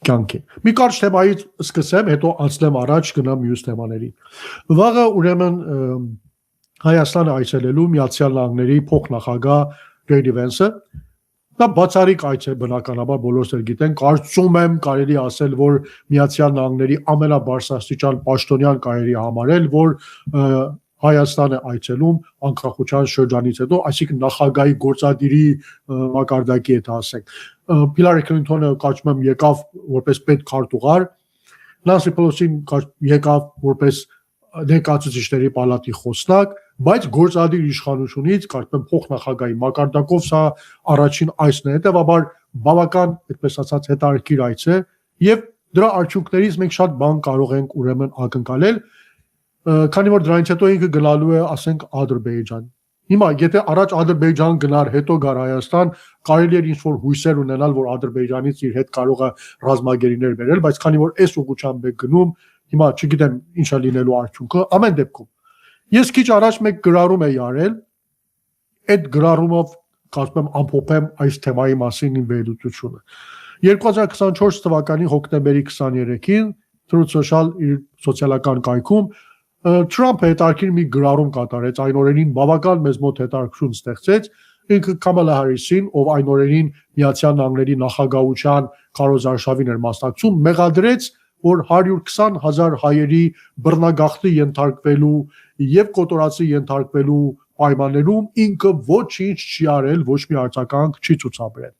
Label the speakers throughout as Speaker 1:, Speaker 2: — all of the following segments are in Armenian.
Speaker 1: կյանքի։ Մի կարճ թեմայից սկսեմ, հետո անցնեմ առաջ գնամ մյուս թեմաներին։ Վաղը ուրեմն Հայաստանը այցելելու Միացյալ Նահանգների փոխնախագահ Ջեյ Վենսը դա բացառիկ այց է բնականաբար բոլորս էլ գիտեն, կարծում եմ կարելի ասել, որ Միացյալ Նահանգների ամենաբարձրաստիճան պաշտոնյան կարելի համարել, որ Հայաստան է այցելում անկախության շրջանից հետո, այսինքն նախագահի գործադիրի մակարդակի հետ ասենք։ Հիլարի Քլինթոնը կարծում եմ եկավ որպես պետքարտուղար, Նանսի Պելոսին եկավ որպես ներկայացուցիչների պալատի խոսնակ, բայց գործադիր իշխանությունից կարծում եմ փոխնախագահի մակարդակով սա առաջին այցն է, հետևաբար բավական, այդպես ասած, հետաքրքիր այց է եւ դրա արդյունքներից մենք շատ բան կարող ենք ուրեմն ակնկալել, քանի որ դրանից հետո ինքը գնալու է, ասենք, Ադրբեջան։ Հիմա եթե առաջ Ադրբեջան գնար, հետո գար Հայաստան, կարելի էր ինչ-որ հույսեր ունենալ, որ Ադրբեջանից իր հետ կարող է ռազմագերիներ բերել, բայց քանի որ այս ուղղությամբ է գնում, հիմա չգիտեմ ինչ է լինելու արդյունքը, ամեն դեպքում։ Ես քիչ առաջ մեկ գրառում էի արել, այդ գրառումով կարծում եմ ամփոփեմ այս թեմայի մասին իմ վերլուծությունը։ 2024 թվականի հոկտեմբերի 23-ին Truth Social իր սոցիալական կայքում Թրամփը հետաքրքիր մի գրառում կատարեց, այն օրերին բավական մեծ մոտ հետաքրքրություն ստեղծեց, ինքը Կամալա Հարիսին, ով այն օրերին Միացյալ Նահանգների նախագահության քարոզարշավին էր մասնակցում, մեղադրեց, որ 120,000 հայերի բռնագաղթի ենթարկվելու եւ կոտորածի ենթարկվելու պայմաններում ինքը ոչինչ չի արել, ոչ մի արձագանք չի ցուցաբերել։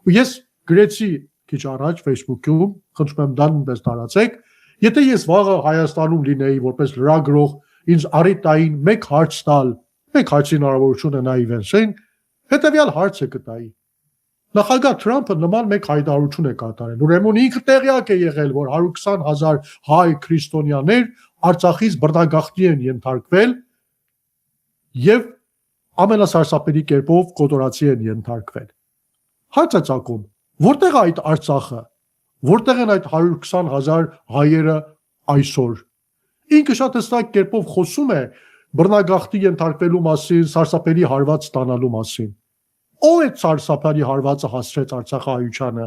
Speaker 1: Ու ես գրեցի քիչ առաջ Facebook-ում, խնդրում եմ դա նույնպես տարածեք, եթե ես վաղը Հայաստանում լինեի որպես լրագրող, ինձ առիթային մեկ հարց տալ, մեկ հարցի հնարավորություն ունենայի Վենսին, հետեւյալ հարցը կտայի։ Նախագահ Թրամփը նման մեկ հայտարարություն է կատարել։ Ուրեմն ինքը տեղյակ է եղել, որ 120,000 հայ քրիստոնյաներ Արցախից բռնագաղթի են ենթարկվել եւ ամենասարսափելի կերպով կոտորածի են ենթարկվել։ Հարց է ծագում, որտեղ է այդ Արցախը, որտեղ են այդ 120,000 հայերը այսօր։ Ինքը շատ հստակ կերպով խոսում է բռնագաղթի ենթարկվելու մասին, սարսափելի հարված ստանալու մասին։ Ո՞վ է սարսափելի հարվածը հասցրեց Արցախահայությանը,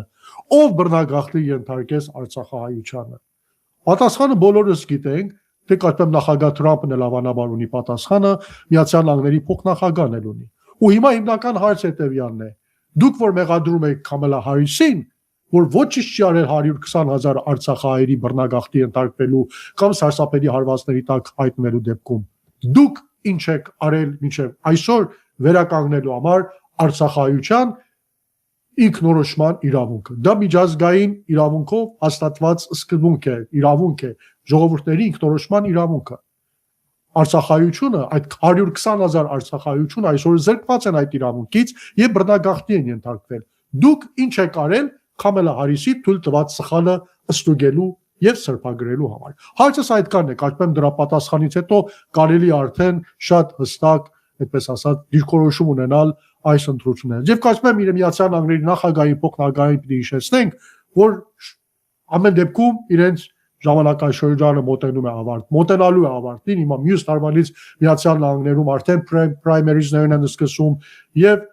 Speaker 1: ով բռնագաղթի ենթարկեց Արցախահայությանը։ Պատասխանը բոլորս գիտենք, թե կարծեմ նախագահ Թրամփն էլ հավանաբար ունի պատասխանը, Միացյալ Նահանգների փոխնախագահն էլ ունի։ Ու հիմա հիմնական հարցը հետևյալն է. դուք որ մեղադրում եք Կամալա Հարիսին, որ ոչինչ չի արել 120,000 արցախահայերի բռնագաղթի ենթարկվելու կամ սարսափելի հարվածների տակ հայտնվելու դեպքում, դուք ինչ եք արել մինչև այսօր վերականգնելու համար Արցախահայության ինքնորոշման իրավունքը։ Դա միջազգային իրավունքով հաստատված սկզբունք է, իրավունք է, ժողովուրդների ինքնորոշման իրավունքը։ Արցախահայությունը, այդ 120,000 արցախահայություն այսօր զրկված են այդ իրավունքից եւ բռնագաղթի են ենթարկվել։ Դուք ինչ եք արել Կամալա Հարիսի թույլ տված սխալը ստուգելու եւ սրբագրելու համար։ Հարցս այդքանն է, կարծում եմ դրա պատասխանից հետո կարելի արդեն շատ հստակ, այդպես ասած, դիրքորոշում ունենալ այս ընտրություններից։ Եվ կարծում եմ Միացյալ Նահանգների նախագահի փոխնախագահին պիտի հիշեցնենք, որ ամեն դեպքում իրենց ժամանակաշրջանը մոտենալու է ավարտին, հիմա մյուս տարվանից Միացյալ Նահանգներում արդեն պրայմերիզներն են սկսում եւ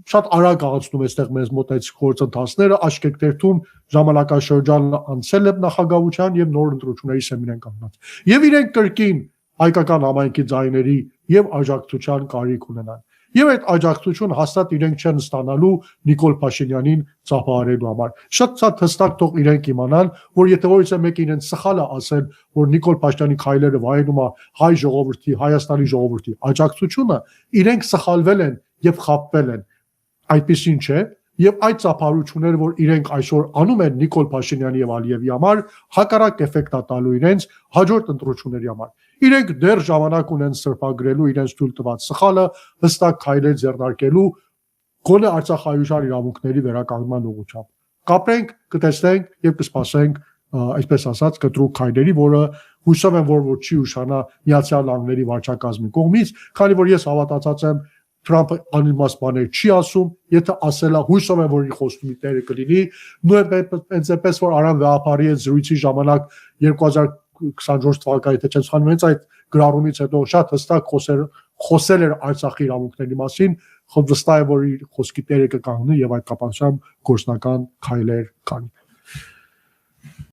Speaker 1: շատ արագ անցնում այստեղ մեզ մոտ այդ գործընթացները, աշկեք թերթում ժամանակաշրջանը անցել է նախագահության եւ նոր ընտրությունների սեմին են կանգնած։ Եվ իրենք կրկին հայկական համայնքի ձայների եւ աջակցության կարիք ունենան։ Եվ այդ աջակցությունը հաստատ իրենք չեն ստանալու Նիկոլ Փաշինյանին ծափահարելու համար։ Շատ հստակ թող իրենք իմանան, որ եթե որից է մեկը իրենց սխալ է ասել, որ Նիկոլ Փաշինյանի քայլերը վայելում է հայ ժողովրդի, Հայաստանի ժողովրդի աջակցությունը, իրենք սխալվել են եւ խաբվել են։ Այդպեսին չէ, եւ այդ ծափահարությունները, որ իրենք այսօր անում են Նիկոլ Փաշինյանի եւ Ալիևի համար, հակառակ էֆեկտ է տալու իրենց հաջորդ ընտրությունների համար։ Իրենք դեռ ժամանակ ունեն սրբագրելու իրենց թույլ տված սխալը, հստակ քայլեր ձեռնարկելու գոնե Արցախահայության իրավունքների վերականգնման ուղղությամբ։ Կապրենք, կտեսնենք եւ կսպասենք, այսպես ասած, կտրուկ քայլերի, որը հույսով եմ, որ չի ուշանա Միացյալ Նահանգների վարչակազմի կողմից, քանի որ ես հավատացած եմ Թրամփը անիմաստ բաներ չի ասում, եթե ասել է, հույսով եմ, որ իր խոստումի տերը կլինի, նույնպես որ Արամ Վեհապարի հետ զրույցի ժամանակ 2024 թվականի թե չեմ սխալվում, հենց այդ գրառումից հետո շատ հստակ խոսել էր Արցախի իրավունքների մասին, վստահ եմ, որ իր խոսքի տերը կկանգնի եւ այդ կապակցությամբ գործնական քայլեր կանի։